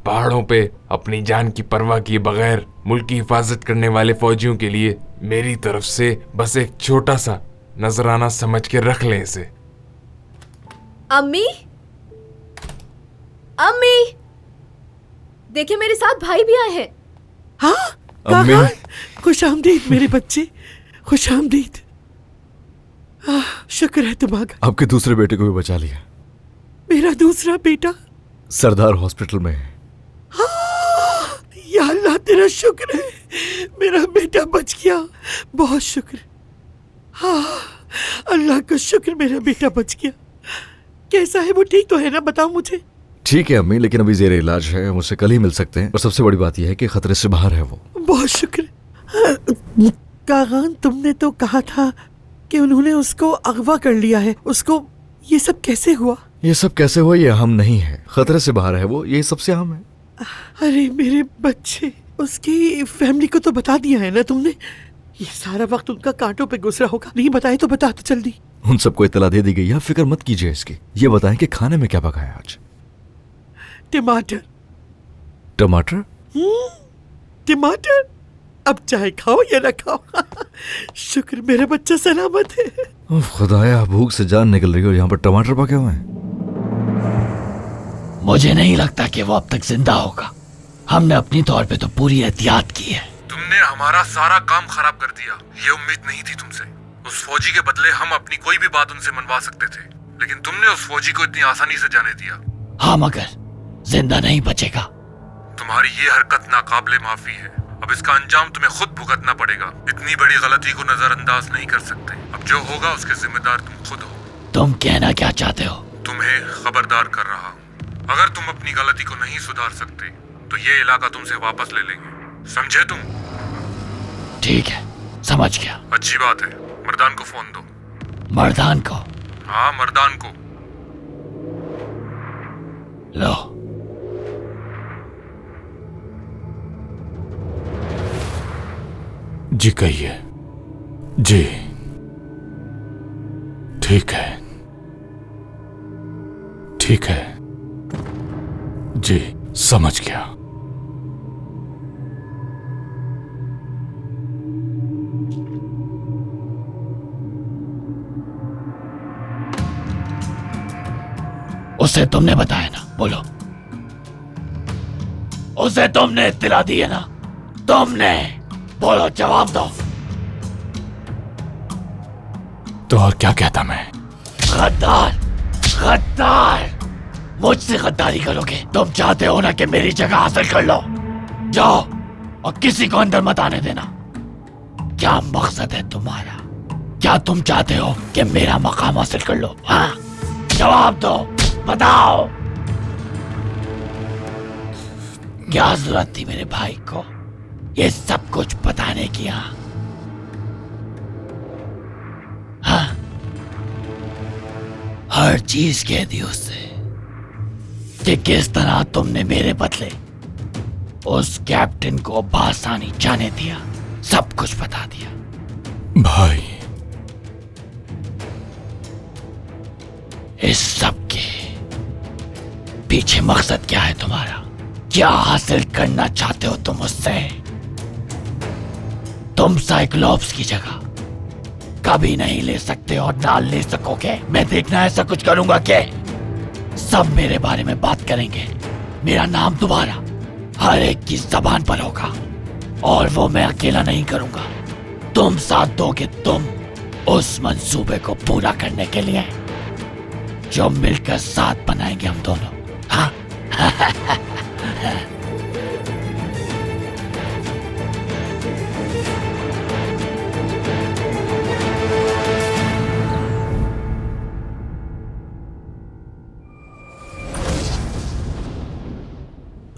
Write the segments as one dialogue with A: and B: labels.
A: पहाड़ों पे अपनी जान की परवाह किए बगैर मुल्क की हिफाजत करने वाले फौजियों के लिए मेरी तरफ से बस एक छोटा सा नजराना समझ के रख लें इसे।
B: अम्मी, अम्मी, देखिए मेरे साथ भाई भी आए हैं।
C: हाँ काका, खुश आमदीद मेरे बच्चे, खुश आमदीद। शुक्र है तुम आ गए।
D: आपके दूसरे बेटे को भी बचा लिया।
C: मेरा दूसरा बेटा
D: सरदार हॉस्पिटल में है।
C: हाँ, या अल्लाह तेरा शुक्र है, मेरा बेटा बच गया, बहुत शुक्र। हाँ अल्लाह का शुक्र, मेरा बेटा बच गया। कैसा है वो, ठीक तो है ना? बताओ मुझे।
D: ठीक है अम्मी, लेकिन अभी जेरे इलाज है, हम उससे कल ही मिल सकते हैं। और सबसे बड़ी बात यह है कि खतरे से बाहर है वो।
C: बहुत शुक्र। कागान, तुमने तो कहा था कि उन्होंने उसको अगवा कर लिया है, उसको ये सब कैसे हुआ?
D: ये सब कैसे हुआ ये अहम नहीं है, खतरे से बाहर है वो, ये सबसे अहम है।
C: अरे मेरे बच्चे, उसकी फैमिली को तो बता दिया है ना तुमने? ये सारा वक्त उनका कांटों पे गुजरा होगा, नहीं बताए तो बता तो जल्दी।
D: उन सबको इत्तला दे दी गई है, फिक्र मत कीजिए इसकी। ये बताएं कि खाने में क्या पकाया आज?
C: टमाटर।
D: टमाटर?
C: टमाटर। अब चाहे खाओ या ना खाओ। शुक्र मेरा बच्चा सलामत है।
D: खुदाया, भूख से जान निकल रही है और यहाँ पर टमाटर पके हुए हैं।
E: मुझे नहीं लगता कि वो अब तक जिंदा होगा। हमने अपनी तौर पे तो पूरी एहतियात की है।
A: तुमने हमारा सारा काम खराब कर दिया, ये उम्मीद नहीं थी तुमसे। उस फौजी के बदले हम अपनी कोई भी बात उनसे मनवा सकते थे, लेकिन तुमने उस फौजी को इतनी आसानी से जाने दिया।
E: हाँ, मगर जिंदा नहीं बचेगा।
A: तुम्हारी ये हरकत नाकाबिले माफी है। अब इसका अंजाम तुम्हें खुद भुगतना पड़ेगा। इतनी बड़ी गलती को नजरअंदाज नहीं कर सकते। अब जो होगा उसके जिम्मेदार तुम खुद हो।
E: तुम कहना क्या चाहते हो?
A: तुम्हें खबरदार कर रहा हूँ, अगर तुम अपनी गलती को नहीं सुधार सकते तो ये इलाका तुमसे वापस ले लेंगे, समझे तुम?
E: ठीक है, समझ गया।
A: अच्छी बात है, मर्दान को फोन दो।
E: मर्दान को?
A: हाँ, मर्दान को।
E: लो।
A: जी कहिए। जी ठीक है, ठीक है जी, समझ गया।
E: उसे तुमने बताया ना, बोलो। उसे तुमने इत्तला दी है ना? तुमने, बोलो, जवाब दो।
A: तो और क्या कहता मैं?
E: गद्दार, गद्दार, मुझसे गद्दारी करोगे? तुम चाहते हो ना कि मेरी जगह हासिल कर लो? जाओ और किसी को अंदर मत आने देना। क्या मकसद है तुम्हारा? क्या तुम चाहते हो कि मेरा मकाम हासिल कर लो? हाँ, जवाब दो, बताओ। क्या जरूरत थी मेरे भाई को ये सब कुछ बताने की? हाँ, हर चीज कह दी उससे कि किस तरह तुमने मेरे बदले उस कैप्टन को बासानी जाने दिया। सब कुछ बता दिया।
A: भाई,
E: इस सब के पीछे मकसद क्या है तुम्हारा? क्या हासिल करना चाहते हो तुम उससे? तुम साइक्लोप्स की जगह कभी नहीं ले सकते और ना ले सकोगे। मैं देखना ऐसा कुछ करूंगा कि सब मेरे बारे में बात करेंगे। मेरा नाम दोबारा हर एक की जबान पर होगा और वो मैं अकेला नहीं करूंगा। तुम साथ दोगे, तुम उस मंसूबे को पूरा करने के लिए जो मिलकर साथ बनाएंगे हम दोनों। हाँ?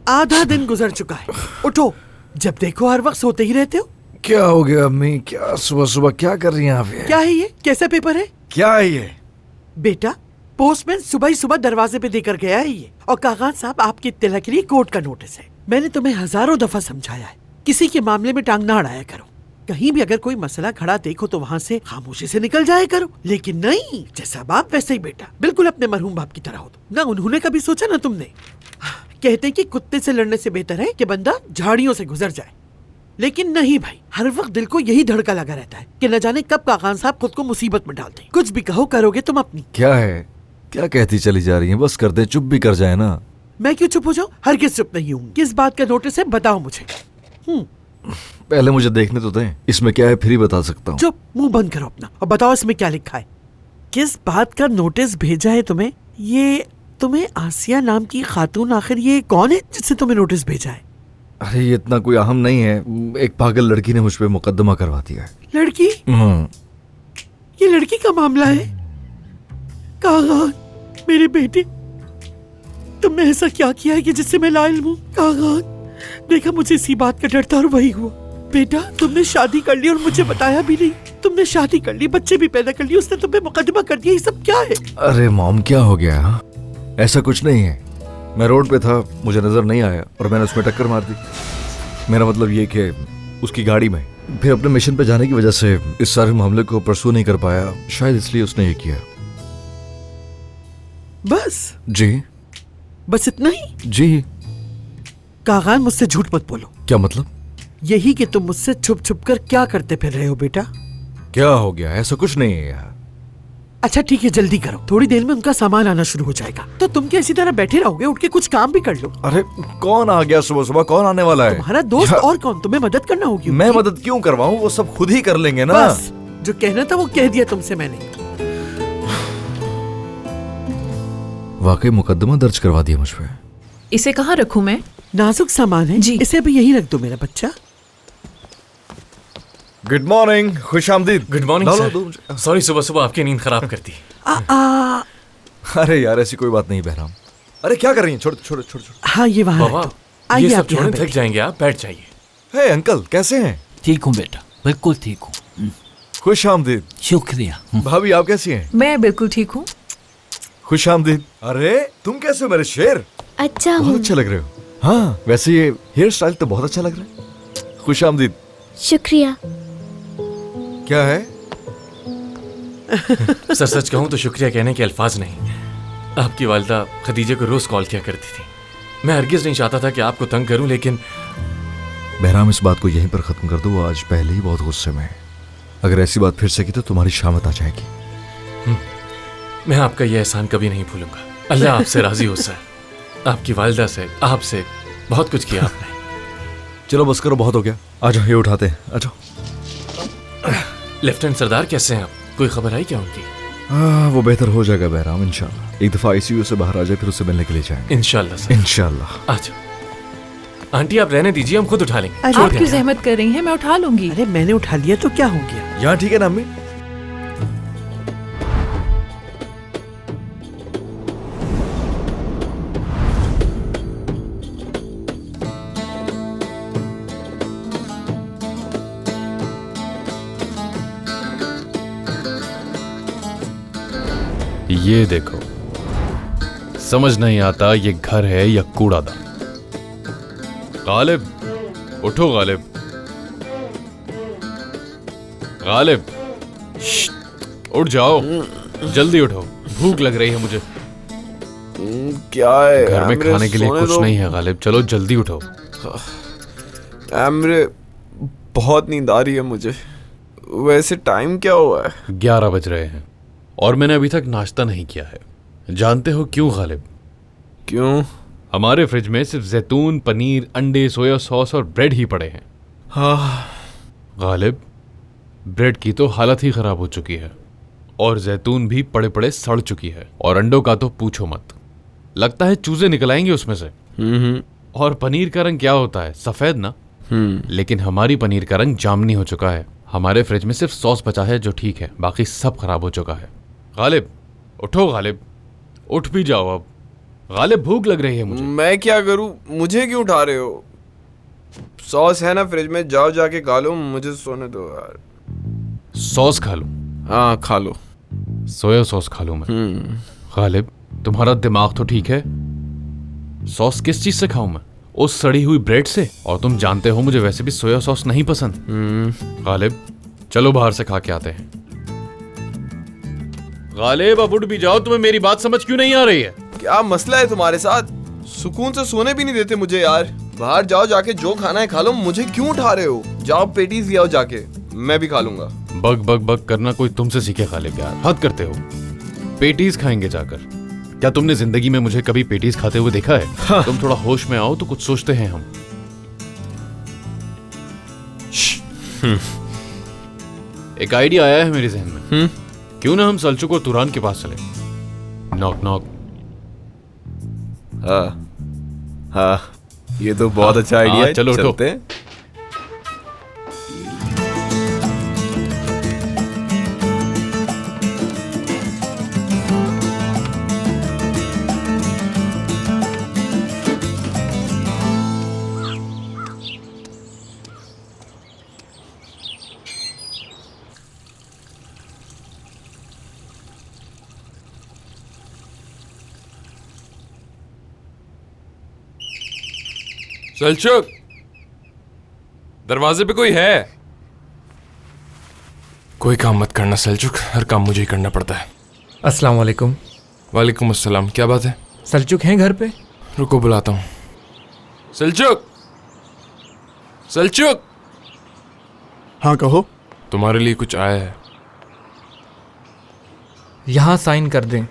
C: आधा दिन गुजर चुका है, उठो। जब देखो हर वक्त सोते ही रहते हो।
D: क्या हो गया अम्मी? क्या सुबह सुबह क्या कर रही हैं आप?
C: क्या है ये? कैसा पेपर है?
D: क्या है ये?
C: बेटा, पोस्टमैन सुबह ही सुबह दरवाजे पे देकर गया है ये। और कागान साहब, आपकी तिलक के लिए कोर्ट का नोटिस है। मैंने तुम्हें हजारों दफा समझाया है, किसी के मामले में टांग ना अड़ाया करो। कहीं भी अगर कोई मसला खड़ा देखो तो वहाँ से खामोशी से निकल जाया करो। लेकिन नहीं, जैसा बाप वैसे ही बेटा, बिल्कुल अपने मरहूम बाप की तरह हो। ना उन्होंने कभी सोचा ना तुमने कहते हैं कि कुत्ते से लड़ने से बेहतर है कि बंदा झाड़ियों से गुजर जाए, लेकिन नहीं भाई, हर वक्त दिल को यही धड़का लगा रहता है कि न जाने कब काकान साहब खुद को मुसीबत में डाल दें। कुछ भी कहो करोगे तुम अपनी।
D: क्या है, क्या कहती चली जा रही है? बस कर दे, चुप भी कर जाए ना।
C: मैं क्यों चुप हो जाऊं? हरगिज़ चुप नहीं हूँ। किस बात का नोटिस है बताओ मुझे।
D: पहले मुझे देखने तो दें, इसमें क्या है फिर ही बता सकता हूँ।
C: चुप, मुंह बंद करो अपना और बताओ इसमें क्या लिखा है। किस बात का नोटिस भेजा है तुम्हें? ये तुम्हें आसिया नाम की खातून, आखिर ये कौन है जिससे तुम्हें नोटिस भेजा है?
D: अरे ये इतना कोई अहम नहीं है, एक पागल लड़की ने मुझ पे मुकदमा करवा दिया है।
C: लड़की? ये लड़की का मामला है? कागान, मेरे बेटे, तुमने ऐसा क्या किया है कि जिससे मैं लाइल हूँ? कागान, देखा मुझे इसी बात का डर था और वही हुआ। बेटा तुमने शादी कर ली और मुझे बताया भी नहीं। तुमने शादी कर ली, बच्चे भी पैदा कर लिए, उसने तुम्हें मुकदमा कर दिया, ये सब क्या है?
D: अरे मॉम क्या हो गया? हाँ? ऐसा कुछ नहीं है, मैं रोड पे था, मुझे नजर नहीं आया और मैंने उसमें टक्कर मार दी। मेरा मतलब ये कि उसकी गाड़ी में, फिर अपने मिशन पे जाने की वजह से इस सारे मामले को परसू नहीं कर पाया, शायद इसलिए उसने ये किया।
C: बस?
D: जी
C: बस इतना ही?
D: जी।
C: कागान मुझसे झूठ मत बोलो।
D: क्या मतलब?
C: यही कि तुम मुझसे छुप छुप कर क्या करते फिर रहे हो बेटा?
D: क्या हो गया? ऐसा कुछ नहीं है यार।
C: अच्छा ठीक है, जल्दी करो, थोड़ी देर में उनका सामान आना शुरू हो जाएगा। तो तुम क्या इसी तरह बैठे रहोगे? उठ के कुछ काम भी कर लो।
D: अरे कौन आ गया सुबह सुबह? कौन आने वाला है?
C: तुम्हारा दोस्त और कौन? तुम्हें मदद करना होगी।
D: मैं मदद क्यों करवाऊं? वो सब खुद ही कर लेंगे ना।
C: बस जो कहना था वो कह दिया तुमसे मैंने।
D: वाकई मुकदमा दर्ज करवा दिया मुझ पे।
B: इसे कहाँ रखूं मैं?
C: नाजुक सामान है
B: जी।
C: इसे अभी यही रख दो मेरा बच्चा।
D: गुड मॉर्निंग, खुश आमदीद।
F: Good morning sir. सॉरी सुबह सुबह आपकी नींद खराब कर दी।
D: अरे यार ऐसी कोई बात नहीं बहराम। अरे क्या कर रही हैं? छोड़ छोड़ छोड़ छोड़।
C: हाँ ये वहाँ रख
F: बाबा
C: दो। आइए
F: ये सब
C: आप यहाँ
F: छोड़ने थक
C: बैठिए।
F: जाएंगे, आप बैठ जाइए।
D: हे अंकल, कैसे हैं?
E: ठीक हूँ बेटा, बिल्कुल ठीक हूँ।
D: खुश आमदीद।
E: शुक्रिया।
D: भाभी आप कैसी हैं?
B: मैं बिल्कुल ठीक हूँ।
D: खुश आमदीद। अरे तुम कैसे हो मेरे शेर?
B: अच्छा
D: बहुत अच्छे लग रहे हो। हाँ वैसे ये हेयर स्टाइल तो बहुत अच्छा लग रहा है। खुश आमदीद।
B: शुक्रिया।
D: क्या है?
F: सर सच कहूँ तो शुक्रिया कहने के अल्फाज नहीं। आपकी वालिदा खदीजे को रोज कॉल किया करती थी। मैं हरगिज नहीं चाहता था कि आपको तंग करूं, लेकिन
D: बहराम इस बात को यहीं पर खत्म कर दो, वो आज पहले ही बहुत गुस्से में है। अगर ऐसी बात फिर से की तो तुम्हारी शामत आ जाएगी।
F: मैं आपका यह एहसान कभी नहीं भूलूंगा। अल्लाह आपसे राजी हो सर। आपकी वालिदा से, आपसे बहुत कुछ किया आपने।
D: चलो बस करो, बहुत हो गया। आ जाओ, ये उठाते हैं, आ जाओ।
F: लेफ्टिनेंट सरदार कैसे हैं आप? कोई खबर आई क्या उनकी?
D: वो बेहतर हो जाएगा बहराम, इंशाल्लाह। एक दफा आईसीयू से बाहर आ जाए फिर उससे मिलने के लिए जाएंगे।
F: इंशाल्लाह सर,
D: इंशाल्लाह।
F: अच्छा आंटी आप रहने दीजिए, हम खुद उठा लेंगे।
C: अरे
B: आप क्यों जहमत कर रही हैं? मैं उठा लूंगी।
C: अरे मैंने उठा लिया तो क्या हो गया?
D: यहाँ ठीक है ना अम्मी?
G: ये देखो, समझ नहीं आता ये घर है या कूड़ादान। गालिब, उठो गालिब। गालिब, उठ जाओ, जल्दी उठो, भूख लग रही है मुझे।
H: क्या है?
G: घर में
H: एमरे,
G: खाने के लिए
H: सोने
G: कुछ
H: दो।
G: नहीं है गालिब, चलो जल्दी उठो।
H: एमरे, बहुत नींद आ रही है मुझे। वैसे टाइम क्या हुआ है?
G: 11 बज रहे हैं और मैंने अभी तक नाश्ता नहीं किया है। जानते हो क्यों गालिब?
H: क्यों?
G: हमारे फ्रिज में सिर्फ जैतून, पनीर, अंडे, सोया सॉस और ब्रेड ही पड़े हैं।
H: हाँ,
G: गालिब, ब्रेड की तो हालत ही खराब हो चुकी है और जैतून भी पड़े पड़े सड़ चुकी है और अंडों का तो पूछो मत, लगता है चूजे निकल आएंगे उसमें से। और पनीर का रंग क्या होता है? सफेद ना। लेकिन हमारी पनीर का रंग जामनी हो चुका है। हमारे फ्रिज में सिर्फ सॉस बचा है जो ठीक है, बाकी सब खराब हो चुका है। गालिब, उठो गालिब, उठ भी जाओ अब। गालिब, भूख लग रही है मुझे।
H: मैं क्या करूं? मुझे क्यों उठा रहे हो? सॉस है ना फ्रिज में, जाओ जाके खा लो, मुझे सोने दो यार।
G: सॉस खा लो।
H: हाँ खा लो।
G: सोया सॉस खा लूं मैं। गालिब, तुम्हारा दिमाग तो ठीक है? सॉस किस चीज से खाऊं मैं? उस सड़ी हुई ब्रेड से? और तुम जानते हो मुझे वैसे भी सोया सॉस नहीं पसंद। गालिब, चलो बाहर से खा के आते हैं। गालिब, अब उठ भी जाओ, तुम्हें मेरी बात समझ क्यों नहीं आ रही है?
H: क्या मसला है तुम्हारे साथ? सुकून से सोने भी नहीं देते मुझे यार। बाहर जाओ, जाके जो खाना है खा लो, मुझे क्यों उठा रहे हो? जाओ पेटीज ले आओ जाके, मैं भी खा लूंगा।
G: बग बग बग करना कोई तुमसे सीखे खालिद यार, हद करते हो। पेटीज खाएंगे जाकर। क्या तुमने जिंदगी में मुझे कभी पेटीज खाते हुए देखा है? हाँ। तुम थोड़ा होश में आओ तो कुछ सोचते हैं हम। एक आइडिया आया है मेरे जहन में। क्यों ना हम सल्चुक और तुरान के पास चले? Knock knock.
H: हाँ, ये तो बहुत अच्छा आइडिया है।
G: चलो
H: चलते हैं।
A: सल्चुक, दरवाजे पे कोई है? कोई काम मत करना सल्चुक, हर काम मुझे ही करना पड़ता है।
I: अस्सलाम वालेकुम।
A: वालेकुम अस्सलाम, क्या बात है?
I: सल्चुक हैं घर पे?
A: रुको बुलाता हूँ। सल्चुक, सल्चुक।
J: हाँ कहो।
A: तुम्हारे लिए कुछ आया है।
I: यहाँ साइन कर दें।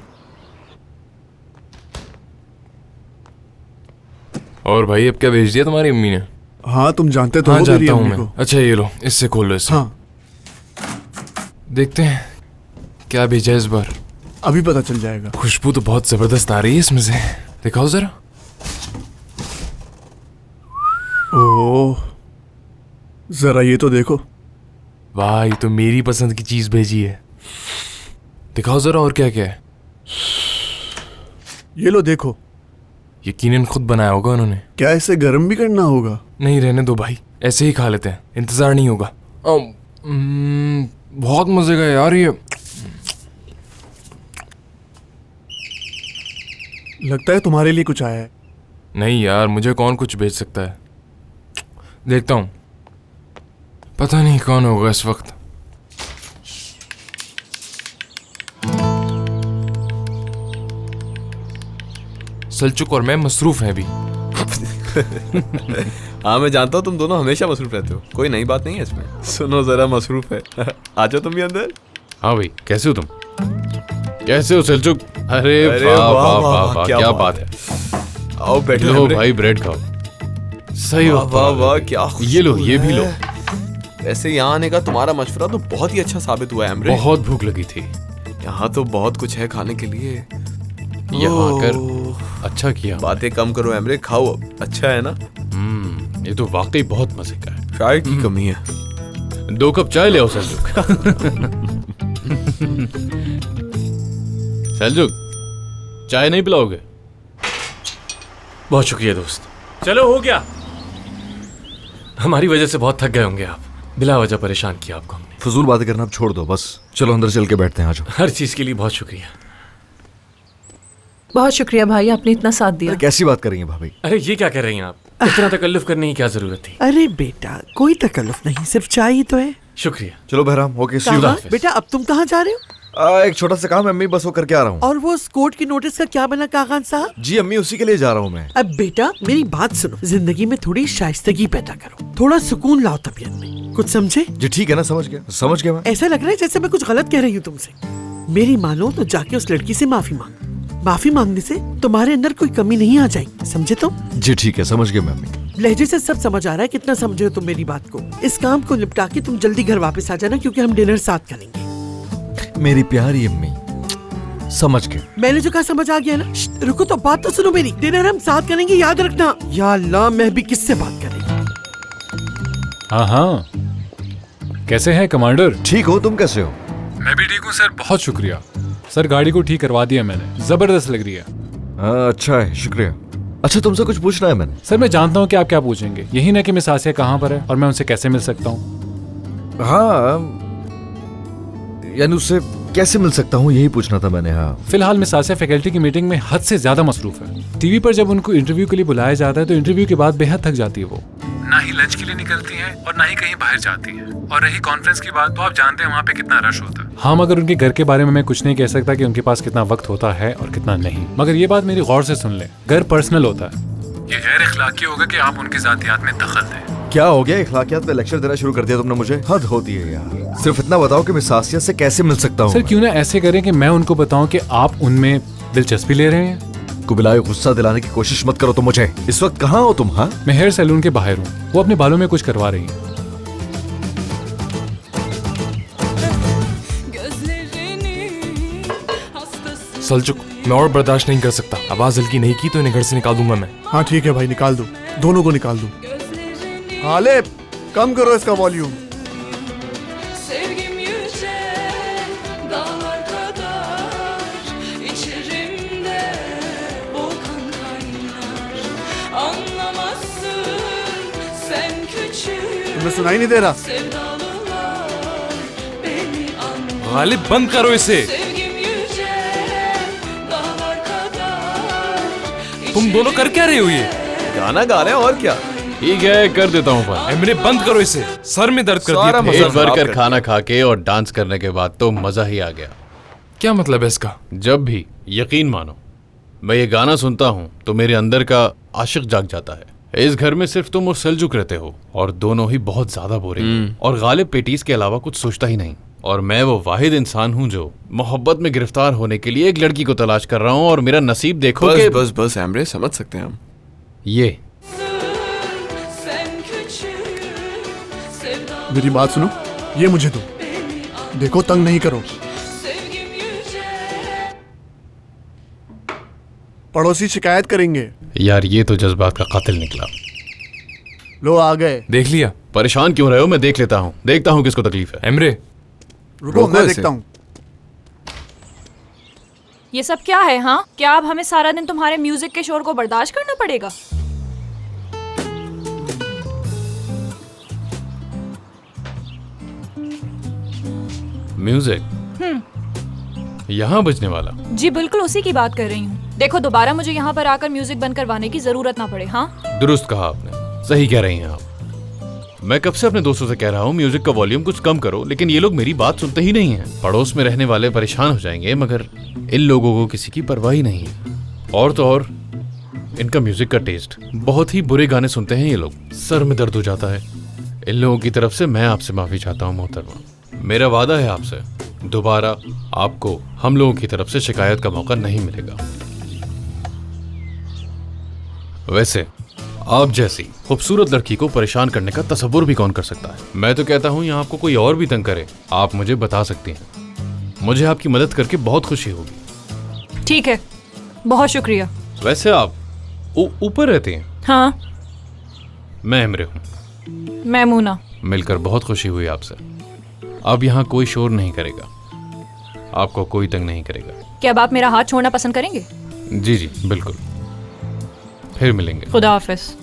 A: और भाई अब क्या भेज दिया तुम्हारी अम्मी ने?
J: हाँ तुम जानते तो
A: हाँ
J: हो मेरी
A: जानता हूँ
J: अम्मी
A: मैं।
J: को।
A: अच्छा ये लो, इससे खोल लो इसे।
J: हाँ
A: देखते हैं क्या भेजा है इस बार।
J: अभी पता चल जाएगा।
A: खुशबू तो बहुत जबरदस्त आ रही है इसमें से, दिखाओ जरा।
J: ओह, जरा ये तो देखो।
A: वाह, ये तो मेरी पसंद की चीज भेजी है। दिखाओ जरा और क्या क्या है।
J: ये लो देखो।
A: यकीनन खुद बनाया होगा उन्होंने।
J: क्या इसे गर्म भी करना होगा?
A: नहीं रहने दो भाई, ऐसे ही खा लेते हैं, इंतजार नहीं होगा। बहुत मजे का यार ये।
J: लगता है तुम्हारे लिए कुछ आया है।
A: नहीं यार, मुझे कौन कुछ भेज सकता है। देखता हूँ, पता नहीं कौन होगा इस वक्त। सल्चुक और मैं मसरूफ हैं अभी।
H: हाँ मैं जानता हूँ, तुम दोनों हमेशा मसरूफ रहते हो, कोई नई बात नहीं है इसमें। सुनो जरा, मसरूफ है। आ जाओ तुम भी अंदर।
G: हाँ भाई, कैसे हो तुम? कैसे हो सल्चुक? अरे
H: अरे
G: वाह वाह वाह वाह, क्या बात है।
H: आओ बैठो।
G: लो भाई, ब्रेड खाओ। सही
H: वाह
G: बात।
H: वाह वाह, क्या
G: ये लो, ये भी लो।
H: वैसे यहाँ आने का तुम्हारा मशवरा तो बहुत ही अच्छा साबित हुआ है एमरे।
G: बहुत भूख लगी थी।
H: यहाँ तो बहुत कुछ है खाने के लिए।
G: यहाँ आकर अच्छा किया।
H: बातें कम करो एमरे, खाओ अब। अच्छा है ना?
G: ये तो वाकई बहुत मजे का है।
H: चाय की कमी है।
G: 2 कप चाय ले आओ सल्जुक। सल्जुक, चाय नहीं पिलाओगे?
F: बहुत शुक्रिया दोस्त। चलो हो गया। हमारी वजह से बहुत थक गए होंगे आप, बिला वजह परेशान किया आपको हमने।
D: फजूल बातें करना अब छोड़ दो, बस चलो अंदर चल के बैठते हैं। आ जाओ।
F: हर चीज के लिए बहुत शुक्रिया।
B: बहुत शुक्रिया भाई, आपने इतना साथ दिया।
D: कैसी बात कर रही हैं भाभी?
F: अरे ये क्या कर रही हैं आप? इतना तकल्लुफ करने की क्या जरूरत थी?
C: अरे बेटा, कोई तकल्लुफ नहीं, सिर्फ चाय ही तो है।
F: शुक्रिया।
D: चलो बहराम, ओके सी यू।
C: कहाँ? बेटा अब तुम कहाँ जा रहे हो?
D: एक छोटा सा काम है अम्मी, बस वो करके आ रहा हूँ।
C: और वो कोर्ट की नोटिस का क्या बना कागान साहब?
D: जी अम्मी, उसी के लिए जा रहा हूँ मैं।
C: अब बेटा मेरी बात सुनो, जिंदगी में थोड़ी शाइस्तगी पैदा करो, थोड़ा सुकून लाओ तबीयत में, कुछ समझे?
D: जी ठीक है ना, समझ गया मैं।
C: ऐसा लग रहा है जैसे मैं कुछ गलत कह रही हूँ तुमसे। मेरी मानो तो जाके उस लड़की से माफी मांग। माफी मांगने से तुम्हारे अंदर कोई कमी नहीं आ जाएगी, समझे तुम?
D: जी ठीक है, समझ गया मैं अम्मी।
C: लहजे से सब समझ आ रहा है कितना समझे हो तुम मेरी बात को। इस काम को निपटा के तुम जल्दी घर वापस आ जाना, क्योंकि हम डिनर साथ करेंगे।
D: मेरी प्यारी अम्मी, समझ गए।
C: मैंने जो कहा समझ आ गया ना? रुको तो बात तो सुनो मेरी। डिनर हम साथ करेंगे, याद रखना। या अल्लाह, मैं भी किससे बात कर रही हूँ?
K: हाँ हाँ, कैसे हैं कमांडर?
D: ठीक हो, तुम कैसे हो?
A: मैं भी ठीक हूँ सर।
K: बहुत शुक्रिया सर, गाड़ी को ठीक करवा दिया मैंने, जबरदस्त लग रही है।
D: अच्छा है, शुक्रिया। अच्छा तुमसे कुछ पूछना है मैंने।
K: सर मैं जानता हूँ कि आप क्या पूछेंगे, यही ना कि मिस आसिया कहाँ पर है और मैं उनसे कैसे मिल सकता हूँ।
D: हाँ, यानी उससे कैसे मिल सकता हूँ, यही पूछना था मैंने। हाँ
K: फिलहाल मिस आसिया फैकल्टी की मीटिंग में हद से ज्यादा मसरूफ है। टीवी पर जब उनको इंटरव्यू के लिए बुलाया जाता है तो इंटरव्यू के बाद बेहद थक जाती है वो।
F: ना ही लंच के लिए निकलती हैं और ना ही कहीं बाहर जाती हैं। और रही कॉन्फ्रेंस की बात, तो आप जानते हैं वहाँ पे कितना रश होता है।
K: हाँ, मगर उनके घर के बारे में मैं कुछ नहीं कह सकता कि उनके पास कितना वक्त होता है और कितना नहीं। मगर ये बात मेरी गौर से सुन ले, घर पर्सनल होता है।
F: ये गैर इखलाकी होगा कि आप उनकी जातियात में दखल दें।
D: क्या हो गया? इखलाकियात पे लेक्चर देना शुरू कर दिया तुमने मुझे। हद होती है यार। सिर्फ इतना बताओ कि मैं सासिया से कैसे मिल सकता हूँ।
K: सर क्यों ना ऐसे करें कि मैं उनको बताऊं कि आप उनमें दिलचस्पी ले रहे हैं।
D: कुबिलाए गुस्सा दिलाने की कोशिश मत करो तुम मुझे। इस वक्त कहाँ हो तुम? हाँ,
K: मैं हेयर सैलून के बाहर हूँ, वो अपने बालों में कुछ करवा रही है।
F: सलचुक, मैं और बर्दाश्त नहीं कर सकता। आवाज हल्की नहीं की तो इन्हें घर से निकाल दूंगा मैं।
J: हाँ ठीक है भाई, निकाल दो, दोनों को निकाल दो। हाले कम करो इसका वॉल्यूम। तुम्हें सुनाई नहीं दे रहा?
F: गालिब, बंद करो इसे। तुम दोनों कर क्या रहे हो? ये
H: गाना गा रहे हैं और क्या।
G: ठीक है, कर देता हूँ पर
F: एमरे, बंद करो इसे। सर में दर्द कर
H: सारा
F: दिया।
G: पेट भर कर खाना खा के और डांस करने के बाद तो मजा ही आ गया।
F: क्या मतलब है इसका?
G: जब भी, यकीन मानो, मैं ये गाना सुनता हूँ तो मेरे अंदर का आशिक जाग जाता है। इस घर में सिर्फ तुम और सलजुक रहते हो और दोनों ही बहुत ज्यादा बोरिंग और गालिब पेटीज के अलावा कुछ सोचता ही नहीं। और मैं वो वाहिद इंसान हूँ जो मोहब्बत में गिरफ्तार होने के लिए एक लड़की को तलाश कर रहा हूँ और मेरा नसीब देखो
H: बस
G: कि
H: बस बस एमरे, समझ सकते हैं हम।
G: ये
J: मेरी बात सुनो, ये मुझे दो। देखो तंग नहीं करो। पड़ोसी शिकायत करेंगे।
G: यार, ये तो जज्बात का कातिल निकला।
J: लो आ गए।
F: देख लिया?
G: परेशान क्यों रहे हो? मैं देख लेता हूँ, देखता हूँ किसको तकलीफ है।
F: एमरे,
J: रुको मैं देखता हूँ।
B: ये सब क्या है? हाँ, क्या अब हमें सारा दिन तुम्हारे म्यूजिक के शोर को बर्दाश्त करना पड़ेगा?
G: म्यूजिक यहाँ बजने वाला?
B: जी बिल्कुल उसी की बात कर रही हूँ। देखो, दोबारा मुझे यहाँ पर आकर म्यूजिक बंद करवाने की जरूरत ना पड़े। हाँ,
G: दुरुस्त कहा आपने, सही कह रही हैं आप। मैं कब से अपने दोस्तों से कह रहा हूँ म्यूजिक का वॉल्यूम कुछ कम करो, लेकिन ये लोग मेरी बात सुनते ही नहीं हैं। पड़ोस में रहने वाले परेशान हो जाएंगे, मगर इन लोगों को किसी की परवाह ही नहीं है। और तो और इनका म्यूजिक का टेस्ट, बहुत ही बुरे गाने सुनते हैं ये लोग। सर में दर्द हो जाता है। इन लोगों की तरफ से मैं आपसे माफी चाहता हूँ मोहतरमा। मेरा वादा है आपसे, दोबारा आपको हम लोगों की तरफ से शिकायत का मौका नहीं मिलेगा। वैसे आप जैसी खूबसूरत लड़की को परेशान करने का तसव्वुर भी कौन कर सकता है। मैं तो कहता हूँ यहाँ आपको कोई और भी तंग करे, आप मुझे बता सकती हैं। मुझे आपकी मदद करके बहुत खुशी होगी।
B: ठीक है, बहुत शुक्रिया।
G: वैसे आप ऊपर रहते हैं?
B: हाँ,
G: मैं एमरे हूँ।
B: मैं मूना।
G: मिलकर बहुत खुशी हुई आपसे। अब यहाँ कोई शोर नहीं करेगा, आपको कोई तंग नहीं करेगा।
B: क्या अब आप मेरा हाथ छोड़ना पसंद करेंगे?
G: जी जी बिल्कुल, फिर मिलेंगे।
B: खुदा हाफिज।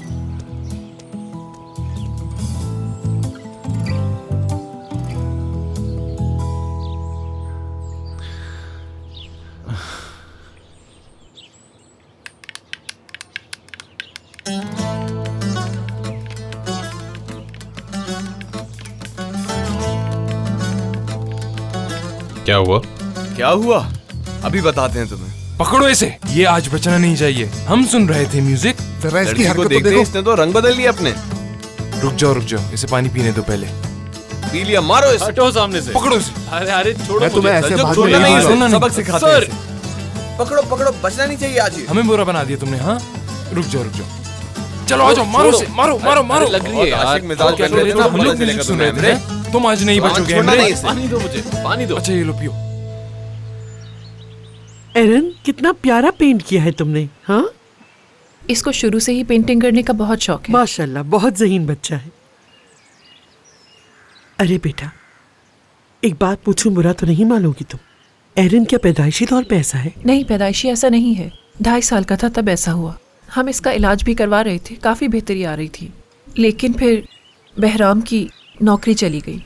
G: क्या हुआ?
H: क्या हुआ अभी बताते हैं तुम्हें।
F: पकड़ो इसे, ये आज बचना नहीं चाहिए। हम सुन रहे थे म्यूजिक।
J: जरा इसकी
H: लड़की को
J: हरकत तो
H: देखते
J: देखो।
H: इसने तो रंग बदल लिया अपने।
F: रुक जाओ, इसे पानी पीने दो पहले।
H: पी लिया, मारो इसे।
G: हटो सामने से।
F: पकड़ो इसे।
G: अरे अरे छोड़ो
J: मैं तुम्हें
G: मुझे।
J: ऐसे
G: सलजुक,
J: भाग
G: छोड़ना
J: में
G: नहीं,
J: नहीं
G: सुनना नहीं।
H: सबक सिखाते हैं इसे। पकड़ो पकड़ो, बचना नहीं चाहिए आज ही।
F: हमें बुरा बना दिया तुमने। हाँ, रुक जाओ। चलो आ जाओ, मारो इसे, मारो।
G: लग रही है यार।
H: आशिक मिजाज
F: क्या
H: बन रहे थे,
F: हम लोग
H: बदले
F: म्यूजिक
H: का
F: सुन
H: तुम्हें,
F: रहे थे। तुम आज नहीं बचोगे
H: छोड़ना
F: एमरे।
H: नहीं इसे।
G: पानी दो मुझे, पानी दो।
F: अच्छा ये लो, पियो।
C: एरन, कितना प्यारा पेंट किया है तुमने। हाँ,
L: इसको शुरू से ही पेंटिंग करने का बहुत शौक है।
C: माशाल्लाह, बहुत ज़हीन बच्चा है। अरे बेटा, एक बात पूछूं, बुरा तो नहीं मानोगी तुम? एरन क्या पैदाइशी तौर पे ऐसा है?
L: नहीं, पैदाइशी ऐसा नहीं है। 2.5 साल का था तब ऐसा हुआ। हम इसका इलाज भी करवा रहे थे, काफ़ी बेहतरी आ रही थी, लेकिन फिर बहराम की नौकरी चली गई,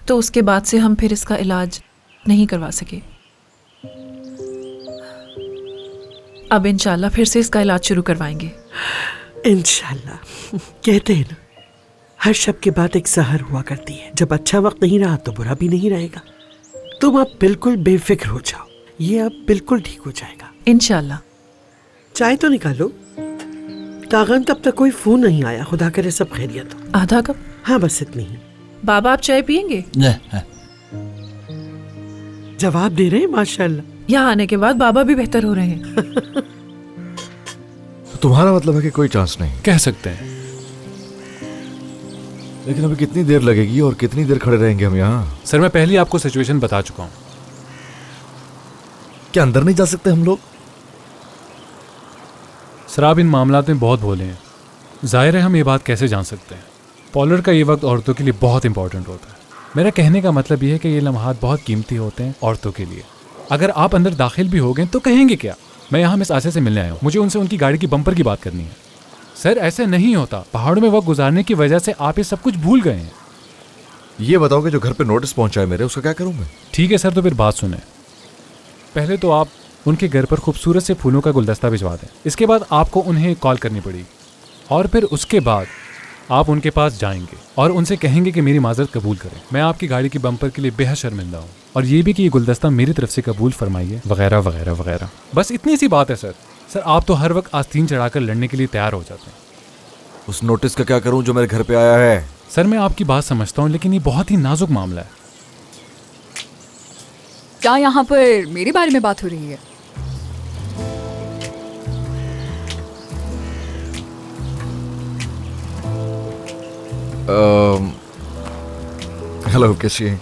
L: तो उसके बाद से हम फिर इसका इलाज नहीं करवा सके। अब इंशाल्लाह फिर से इसका इलाज शुरू करवाएंगे।
C: इंशाल्लाह। कहते हैं ना, हर शब के बाद एक सहर हुआ करती है। जब अच्छा वक्त नहीं रहा तो बुरा भी नहीं रहेगा। तुम अब बिल्कुल बेफिक्र हो जाओ, ये अब बिल्कुल ठीक हो जाएगा
L: इंशाल्लाह।
C: चाय तो निकालो। तागन तब तक कोई फोन नहीं आया। खुदा करे सब खैरियत हो।
L: आधा कप?
C: हाँ बस इतनी ही।
L: बाबा आप चाय पियेंगे?
C: जवाब दे रहे हैं माशाल्लाह।
L: यहाँ आने के बाद बाबा भी बेहतर हो रहे हैं।
D: तो तुम्हारा मतलब है कि कोई चांस नहीं?
K: कह सकते हैं।
D: लेकिन अभी कितनी देर लगेगी और कितनी देर खड़े रहेंगे हम यहाँ?
K: सर मैं पहले ही आपको सिचुएशन बता चुका हूँ।
D: क्या अंदर नहीं जा सकते हम लोग?
K: सर आप इन मामलात में बहुत भोले हैं। जाहिर है हम ये बात कैसे जान सकते हैं? पॉलर का ये वक्त औरतों के लिए बहुत इंपॉर्टेंट होता है। मेरा कहने का मतलब ये है कि ये लम्हात बहुत कीमती होते हैं औरतों के लिए। अगर आप अंदर दाखिल भी हो गए तो कहेंगे क्या? मैं यहाँ मिस आसिया से मिलने आया हूँ, मुझे उनसे उनकी गाड़ी की बम्पर की बात करनी है। सर ऐसे नहीं होता। पहाड़ों में वक्त गुजारने की वजह से आप ये सब कुछ भूल गए हैं।
D: ये बताओ कि जो घर पे नोटिस पहुंचा है मेरे, उसका क्या करूं मैं?
K: ठीक है सर, तो फिर बात सुने। पहले तो आप उनके घर पर खूबसूरत से फूलों का गुलदस्ता भिजवा दें। इसके बाद आपको उन्हें कॉल करनी पड़ेगी और फिर उसके बाद आप उनके पास जाएंगे और उनसे कहेंगे कि मेरी माजरत कबूल करें। मैं आपकी गाड़ी की बम्पर के लिए बेहद शर्मिंदा हूँ और ये भी कि ये गुलदस्ता मेरी तरफ से कबूल फरमाइए, वगैरह वगैरह वगैरह। बस इतनी सी बात है सर। सर आप तो हर वक्त आस्तीन चढ़ाकर लड़ने के लिए तैयार हो जाते हैं।
D: उस नोटिस का क्या करूं जो मेरे घर पे आया है?
K: सर मैं आपकी बात समझता हूँ, लेकिन ये बहुत ही नाजुक मामला है।
B: क्या यहाँ पर मेरे बारे में बात हो रही है?
D: हेलो, कैसी हैं?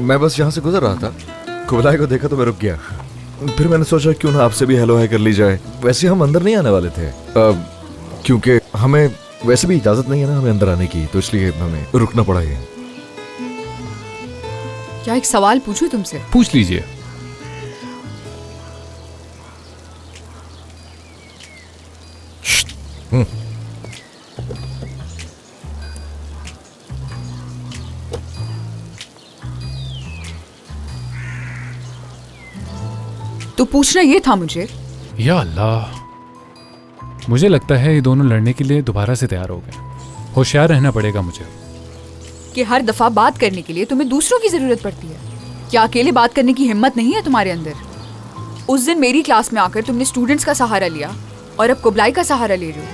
D: मैं बस यहाँ से गुजर रहा था, कुबलाई को देखा तो मैं रुक गया। फिर मैंने सोचा क्यों ना आपसे भी हेलो हाय कर ली जाए। वैसे हम अंदर नहीं आने वाले थे क्योंकि हमें वैसे भी इजाजत नहीं है ना हमें अंदर आने की, तो इसलिए हमें रुकना पड़ा है।
B: क्या एक सवाल पूछूं तुमसे?
K: पूछ लीजिए।
B: तो पूछना ये था मुझे।
K: या अल्लाह, मुझे लगता है ये दोनों लड़ने के लिए दोबारा से तैयार हो गए। होशियार रहना पड़ेगा मुझे।
B: कि हर दफा बात करने के लिए तुम्हें दूसरों की जरूरत पड़ती है। क्या अकेले बात करने की हिम्मत नहीं है तुम्हारे अंदर? उस दिन मेरी क्लास में आकर तुमने स्टूडेंट्स का सहारा लिया और अब कुबलाई का सहारा ले रहे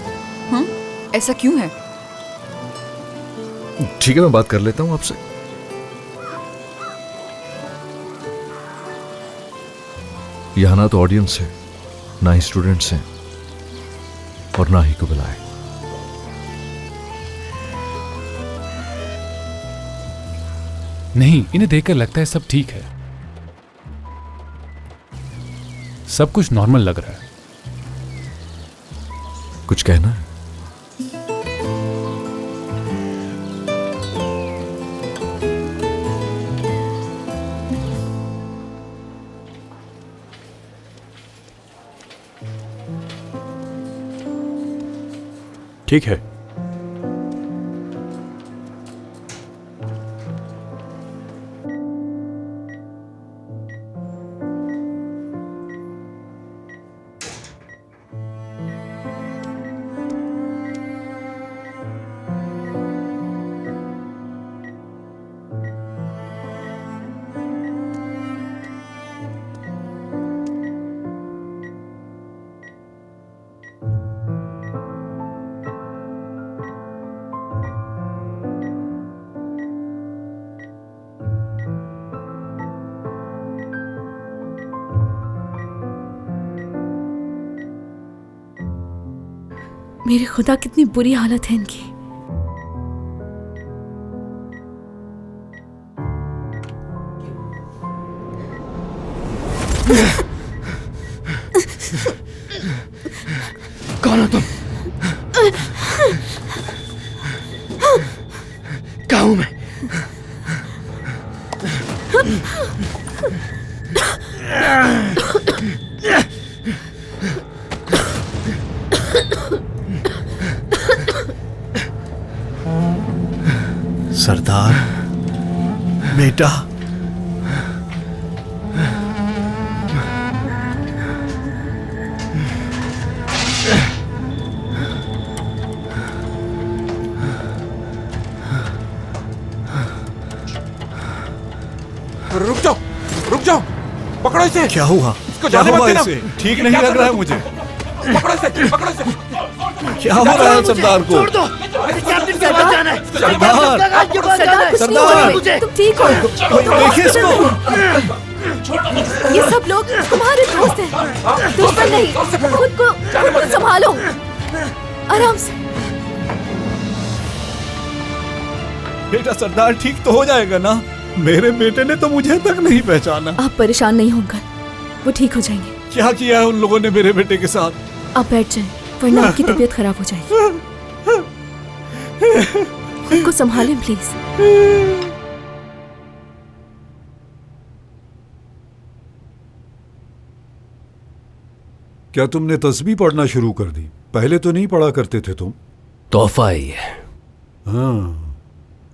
B: हो। ऐसा क्यों है?
D: ठीक है, मैं बात कर लेता हूँ आपसे। यहाँ ना तो ऑडियंस है, ना ही स्टूडेंट्स हैं और ना ही कुबलाई।
K: नहीं, इन्हें देखकर लगता है सब ठीक है, सब कुछ नॉर्मल लग रहा है।
D: कुछ कहना है?
G: ठीक है।
M: मेरे खुदा कितनी बुरी हालत है इनकी।
C: कौन हो तुम? कहाँ हूं मैं? सरदार बेटा,
J: इसे।
G: क्या हुआ?
J: इसको
G: क्या
J: जाने मत
G: हुआ
J: देना।
G: इसे? ठीक नहीं लग रहा है मुझे।
J: पकड़ो इसे, पकड़ो इसे।
G: क्या हो रहा है सरदार को?
C: छोड़ दो, मुझे कैप्टन के पास जाना है।
G: सरदार!
C: सरदार के पास जाना है।
G: सरदार!
C: मुझे
M: तुम ठीक हो?
G: देखिए इसको।
M: ये सब लोग तुम्हारे दोस्त हैं, दुश्मन नहीं। खुद को संभालो, आराम से।
G: बेटा सरदार ठीक तो हो जाएगा ना? मेरे बेटे ने तो मुझे तक नहीं पहचाना।
M: आप परेशान नहीं हो अंकल, वो ठीक हो जाएंगे।
G: क्या किया है उन लोगों ने मेरे बेटे के साथ?
M: आप बैठ जाएं, वरना आपकी तबीयत खराब हो जाएगी। खुद को संभालें प्लीज।
N: क्या तुमने तस्बीह पढ़ना शुरू कर दी? पहले तो नहीं पढ़ा करते थे तुम।
E: तोहफा है ये।
N: हाँ,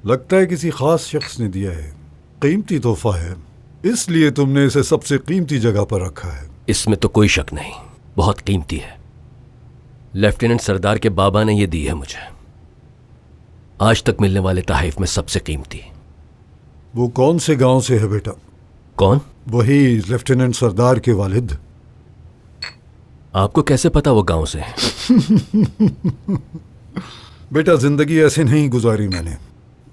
N: लगता है किसी खास शख्स ने दिया है। कीमती तोहफा है, इसलिए तुमने इसे सबसे कीमती जगह पर रखा है।
E: इसमें तो कोई शक नहीं, बहुत कीमती है। लेफ्टिनेंट सरदार के बाबा ने यह दी है मुझे। आज तक मिलने वाले तहफ़ में सबसे कीमती।
N: वो कौन से गांव से है बेटा?
E: कौन?
N: वही लेफ्टिनेंट सरदार के वालिद।
E: आपको कैसे पता वो गांव से है?
N: बेटा जिंदगी ऐसे नहीं गुजारी मैंने।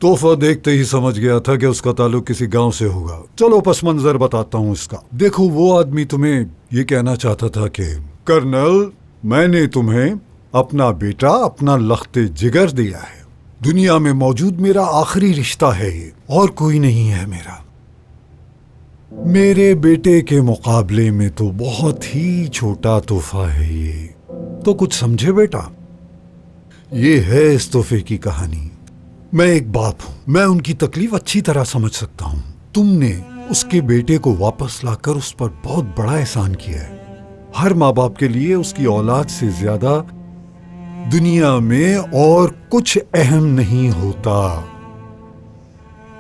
N: तोहफा देखते ही समझ गया था कि उसका ताल्लुक किसी गांव से होगा। चलो पस मंजर बताता हूँ इसका। देखो, वो आदमी तुम्हें ये कहना चाहता था कि कर्नल, मैंने तुम्हें अपना बेटा, अपना लख्ते जिगर दिया है। दुनिया में मौजूद मेरा आखिरी रिश्ता है ये, और कोई नहीं है मेरा। मेरे बेटे के मुकाबले में तो बहुत ही छोटा तोहफा है ये। तो कुछ समझे बेटा, ये है इस तोहफे की कहानी। मैं एक बाप हूं, मैं उनकी तकलीफ अच्छी तरह समझ सकता हूं। तुमने उसके बेटे को वापस लाकर उस पर बहुत बड़ा एहसान किया है। हर माँ बाप के लिए उसकी औलाद से ज्यादा दुनिया में और कुछ अहम नहीं होता।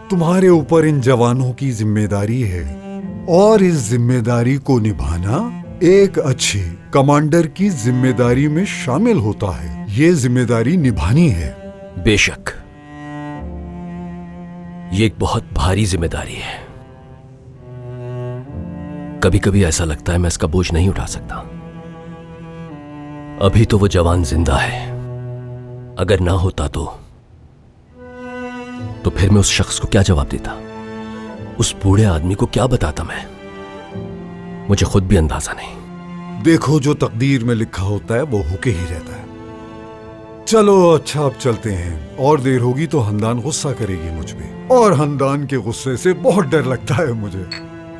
N: तुम्हारे ऊपर इन जवानों की जिम्मेदारी है, और इस जिम्मेदारी को निभाना एक अच्छे कमांडर की जिम्मेदारी में शामिल होता है। ये जिम्मेदारी निभानी है।
E: बेशक, ये एक बहुत भारी जिम्मेदारी है। कभी कभी ऐसा लगता है मैं इसका बोझ नहीं उठा सकता। अभी तो वो जवान जिंदा है, अगर ना होता तो फिर मैं उस शख्स को क्या जवाब देता? उस बूढ़े आदमी को क्या बताता मैं? मुझे खुद भी अंदाजा नहीं।
N: देखो, जो तकदीर में लिखा होता है वो होके ही रहता है। चलो अच्छा, अब चलते हैं। और देर होगी तो हंदान गुस्सा करेगी मुझ पे, और हंदान के गुस्से से बहुत डर लगता है मुझे।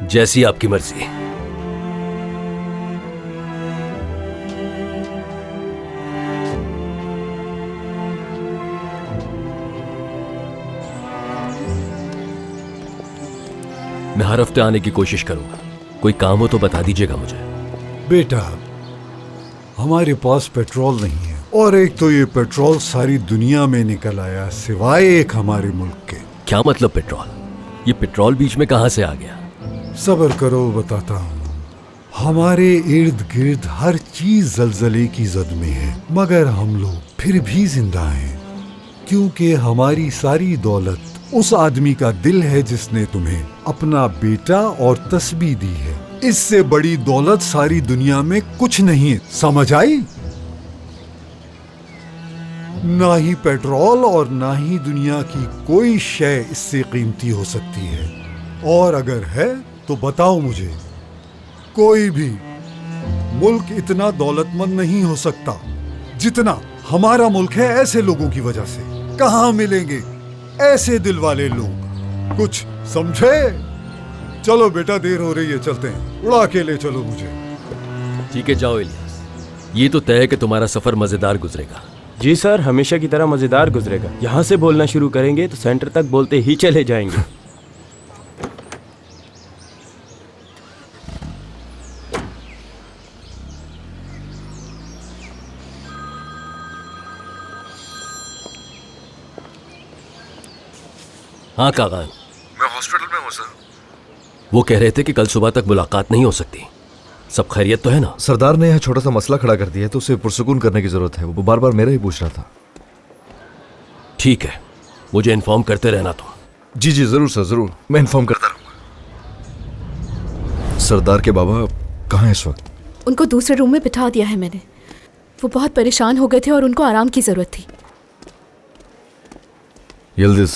E: जैसी आपकी मर्जी। मैं हर हफ्ते आने की कोशिश करूंगा। कोई काम हो तो बता दीजिएगा मुझे।
N: बेटा, हमारे पास पेट्रोल नहीं है, और एक तो ये पेट्रोल सारी दुनिया में निकल आया सिवाय एक हमारे मुल्क के।
E: क्या मतलब पेट्रोल? ये पेट्रोल बीच में कहां से आ गया?
N: सब्र करो, बताता हूँ। हमारे इर्द गिर्द हर चीज जलजले की जद में है, मगर हम लोग फिर भी जिंदा हैं, क्योंकि हमारी सारी दौलत उस आदमी का दिल है जिसने तुम्हें अपना बेटा और तस्बीह दी है। इससे बड़ी दौलत सारी दुनिया में कुछ नहीं। समझ आई? ना ही पेट्रोल और ना ही दुनिया की कोई शय इससे कीमती हो सकती है। और अगर है तो बताओ मुझे, कोई भी मुल्क इतना दौलतमंद नहीं हो सकता जितना हमारा मुल्क है। ऐसे लोगों की वजह से कहां मिलेंगे ऐसे दिल वाले लोग? कुछ समझे? चलो बेटा, देर हो रही है, चलते हैं। उड़ा के ले चलो मुझे।
E: ठीक है, जाओ इलियास। ये तो तय है कि तुम्हारा सफर मजेदार गुजरेगा।
O: जी सर, हमेशा की तरह मजेदार गुजरेगा। यहाँ से बोलना शुरू करेंगे तो सेंटर तक बोलते ही चले जाएंगे।
E: हाँ कागान,
A: मैं हॉस्पिटल में हूँ सर।
E: वो कह रहे थे कि कल सुबह तक मुलाकात नहीं हो सकती। सब खैरियत तो है ना?
D: सरदार ने यहाँ छोटा सा मसला खड़ा कर दिया है, तो उसे पुरसुकून करने की जरूरत है। वो बार बार मेरा ही पूछ रहा था।
E: ठीक है, मुझे इन्फॉर्म करते रहना तुम।
D: जी जी जरूर सर, जरूर। मैं इन्फॉर्म करता रहूँगा। सरदार के बाबा कहाँ हैं इस वक्त?
M: उनको दूसरे रूम में बिठा दिया है मैंने। वो बहुत परेशान हो गए थे और उनको आराम की जरूरत थी।
D: यल्दिज,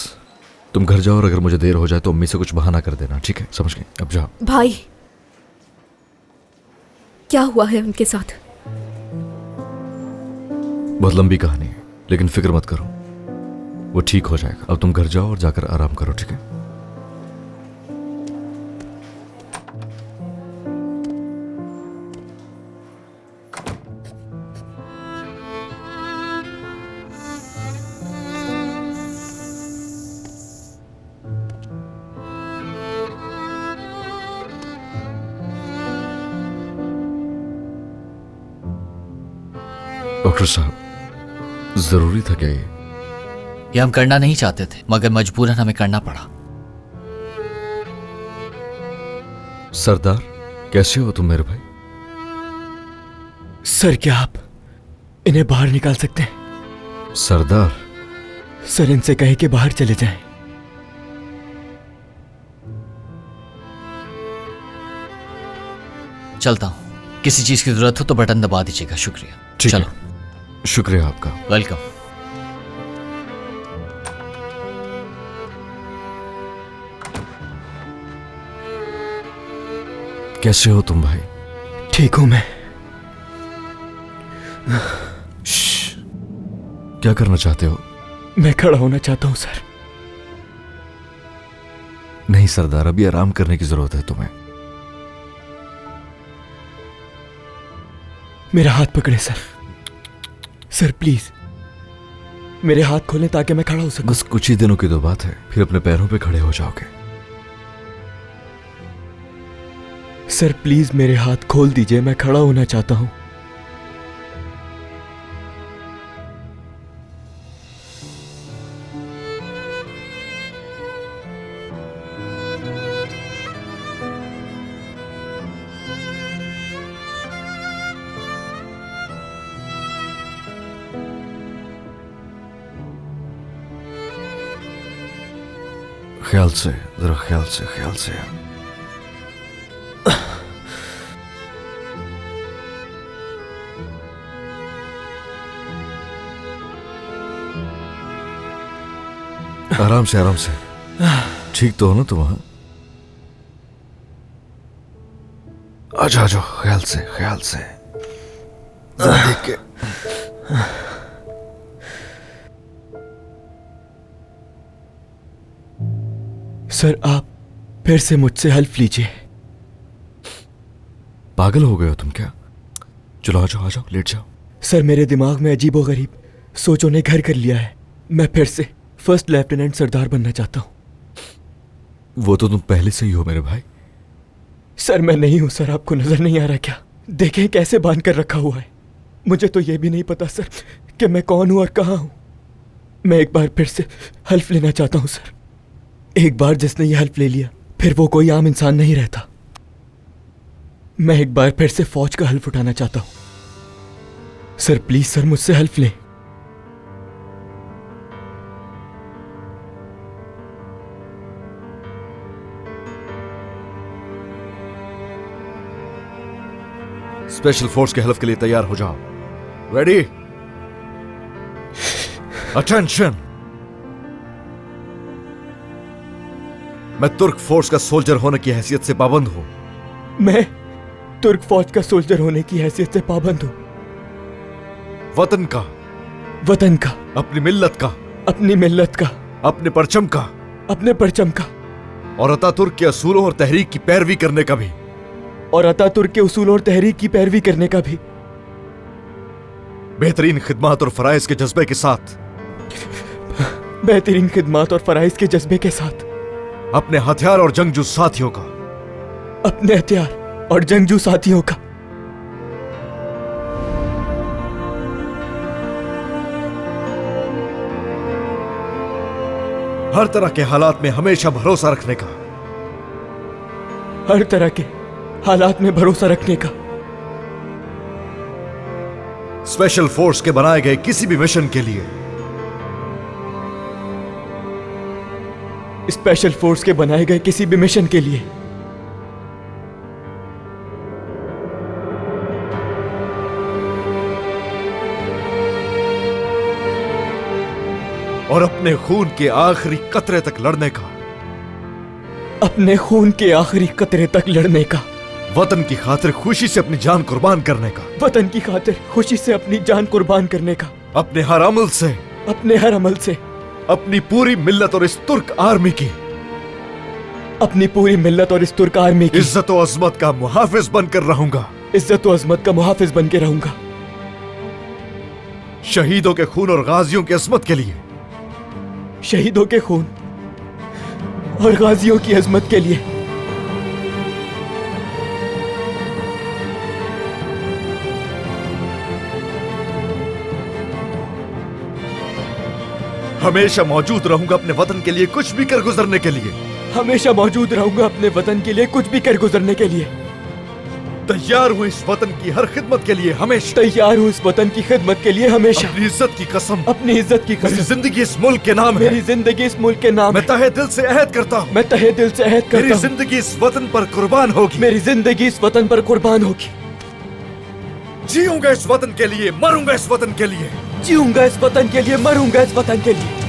D: तुम घर जाओ और अगर मुझे देर हो जाए तो अम्मी से कुछ बहाना कर देना, ठीक है? समझ गए? अब जाओ।
M: भाई, क्या हुआ है उनके साथ?
D: बहुत लंबी कहानी है, लेकिन फिक्र मत करो, वो ठीक हो जाएगा। अब तुम घर जाओ और जाकर आराम करो, ठीक है? डॉक्टर साहब, जरूरी था क्या
E: ये हम करना नहीं चाहते थे, मगर मजबूरन हमें करना पड़ा।
D: सरदार, कैसे हो तुम मेरे भाई?
P: सर, क्या आप इन्हें बाहर निकाल सकते हैं?
D: सरदार,
P: सर इनसे कहे कि बाहर चले जाएं।
E: चलता हूं, किसी चीज की जरूरत हो तो बटन दबा दीजिएगा। शुक्रिया। चलो।
D: शुक्रिया आपका।
E: वेलकम।
D: कैसे हो तुम भाई?
P: ठीक हूं मैं।
D: क्या करना चाहते हो?
P: मैं खड़ा होना चाहता हूं सर।
D: नहीं सरदार, अभी आराम करने की जरूरत है तुम्हें।
P: मेरा हाथ पकड़े सर। सर प्लीज मेरे हाथ खोलें ताकि मैं खड़ा हो सकूं।
D: बस कुछ ही दिनों की तो बात है, फिर अपने पैरों पे खड़े हो जाओगे।
P: सर प्लीज मेरे हाथ खोल दीजिए, मैं खड़ा होना चाहता हूं।
D: ख्याल से, जरा ख्याल से, ख्याल से। आराम से, आराम से। ठीक तो हो ना तुम? वहां आ जाओ, आ जाओ। ख्याल से, ख्याल से। देख के।
P: सर आप फिर से मुझसे हेल्प लीजिए।
D: पागल हो गए हो तुम क्या? चलो आ जाओ, आ जाओ, लेट जाओ।
P: सर मेरे दिमाग में अजीबोगरीब सोचों ने घर कर लिया है। मैं फिर से फर्स्ट लेफ्टिनेंट सरदार बनना चाहता हूं।
D: वो तो तुम पहले से ही हो मेरे भाई।
P: सर मैं नहीं हूं सर, आपको नजर नहीं आ रहा क्या? देखें कैसे बांध कर रखा हुआ है। मुझे तो यह भी नहीं पता सर कि मैं कौन हूं और कहां हूं। मैं एक बार फिर से हेल्प लेना चाहता हूं सर। एक बार जिसने ये हेल्प ले लिया फिर वो कोई आम इंसान नहीं रहता। मैं एक बार फिर से फौज का हेल्प उठाना चाहता हूं। सर प्लीज सर मुझसे हेल्प लें।
D: स्पेशल फोर्स के हेल्प के लिए तैयार हो जाओ। रेडी? अटेंशन। मैं तुर्क फोर्स का सोल्जर होने की हैसियत से पाबंद हूं।
P: मैं तुर्क फौज का सोल्जर होने की हैसियत से पाबंद हूं।
D: वतन का,
P: वतन का,
D: अपनी मिल्लत का,
P: अपनी मिल्लत का,
D: अपने परचम का,
P: अपने परचम का,
D: और अतातुर्क के असूलों और तहरीक की पैरवी करने का भी,
P: और अतातुर्क के उसूल और तहरीक की पैरवी करने का भी,
D: बेहतरीन खिदमत और फराइज के जज्बे के साथ,
P: बेहतरीन खिदमत और फराइज के जज्बे के साथ,
D: अपने हथियार और जंगजू साथियों का,
P: अपने हथियार और जंगजू साथियों का,
D: हर तरह के हालात में हमेशा भरोसा रखने का,
P: हर तरह के हालात में भरोसा रखने का,
D: स्पेशल फोर्स के बनाए गए किसी भी मिशन के लिए,
P: स्पेशल फोर्स के बनाए गए किसी भी मिशन के लिए,
D: और अपने खून के आखिरी कतरे तक लड़ने का।
P: अपने खून के आखिरी कतरे तक लड़ने का।
D: वतन की खातिर खुशी से अपनी जान कुर्बान करने का।
P: वतन की खातिर खुशी से अपनी जान कुर्बान करने का।
D: अपने हर अमल से,
P: अपने हर अमल से
D: अपनी पूरी मिल्लत और इस तुर्क आर्मी की,
P: अपनी पूरी मिल्लत और इस तुर्क आर्मी की
D: इज्जत और अजमत का मुहाफिज बनकर रहूंगा।
P: इज्जत और अजमत का मुहाफिज बन के रहूंगा।
D: शहीदों के खून और गाजियों की अजमत के लिए।
P: शहीदों के खून और गाजियों की अजमत के लिए।
D: हमेशा मौजूद रहूंगा अपने वतन के लिए कुछ भी कर गुजरने के लिए।
P: हमेशा मौजूद रहूंगा अपने वतन के लिए कुछ भी कर गुजरने के लिए।
D: तैयार हूं इस वतन की हर खिदमत के लिए हमेशा।
P: तैयार हूं इस वतन की खिदमत के लिए हमेशा।
D: अपनी इज्जत की कसम,
P: अपनी इज्जत की कसम।
D: मेरी जिंदगी इस मुल्क के नाम है।
P: मेरी जिंदगी इस मुल्क के नाम
D: मैं तहे दिल से अहद करता हूं।
P: मैं तहे दिल से अहद करता हूं।
D: मेरी जिंदगी इस वतन पर कुर्बान होगी।
P: मेरी जिंदगी इस वतन पर कुर्बान होगी।
D: जीऊंगा इस वतन के लिए, मरूंगा इस वतन के लिए।
P: जीऊंगा इस वतन के लिए, मरूंगा इस वतन के लिए।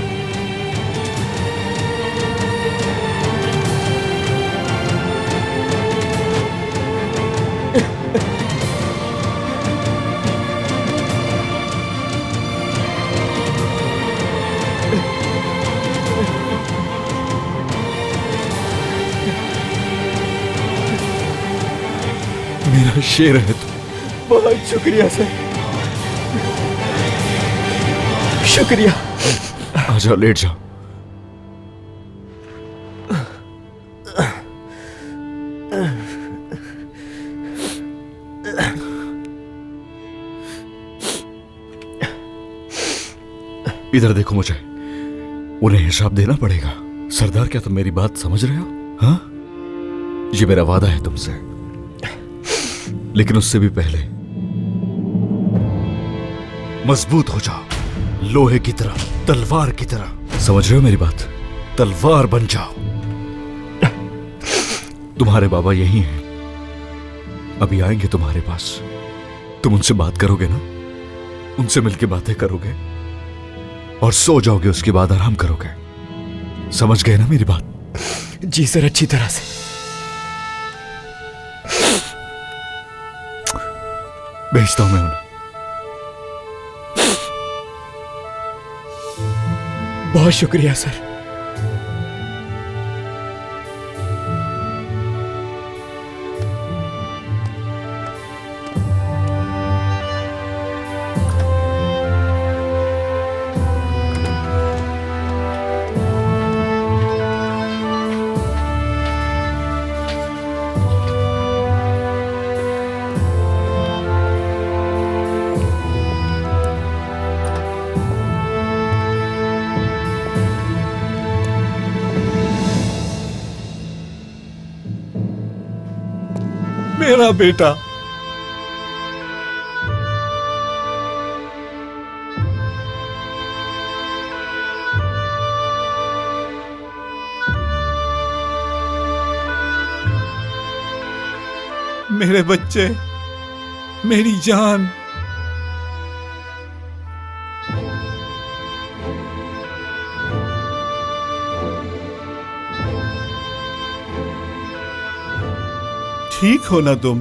D: मेरा शेर है तू।
P: बहुत शुक्रिया सर, शुक्रिया।
D: आ जाओ, लेट जाओ। इधर देखो मुझे, उन्हें हिसाब देना पड़ेगा। सरदार, क्या तुम मेरी बात समझ रहे हो? हाँ, ये मेरा वादा है तुमसे, लेकिन उससे भी पहले मजबूत हो जाओ, लोहे की तरह, तलवार की तरह। समझ रहे हो मेरी बात? तलवार बन जाओ। तुम्हारे बाबा यही हैं, अभी आएंगे तुम्हारे पास। तुम उनसे बात करोगे ना, उनसे मिलके बातें करोगे और सो जाओगे, उसके बाद आराम करोगे। समझ गए ना मेरी बात?
P: जी सर, अच्छी तरह से।
D: भेजता हूं मैं उन्हें।
P: बहुत शुक्रिया सर।
D: मेरा बेटा, मेरे बच्चे, मेरी जान। ठीक हो ना तुम?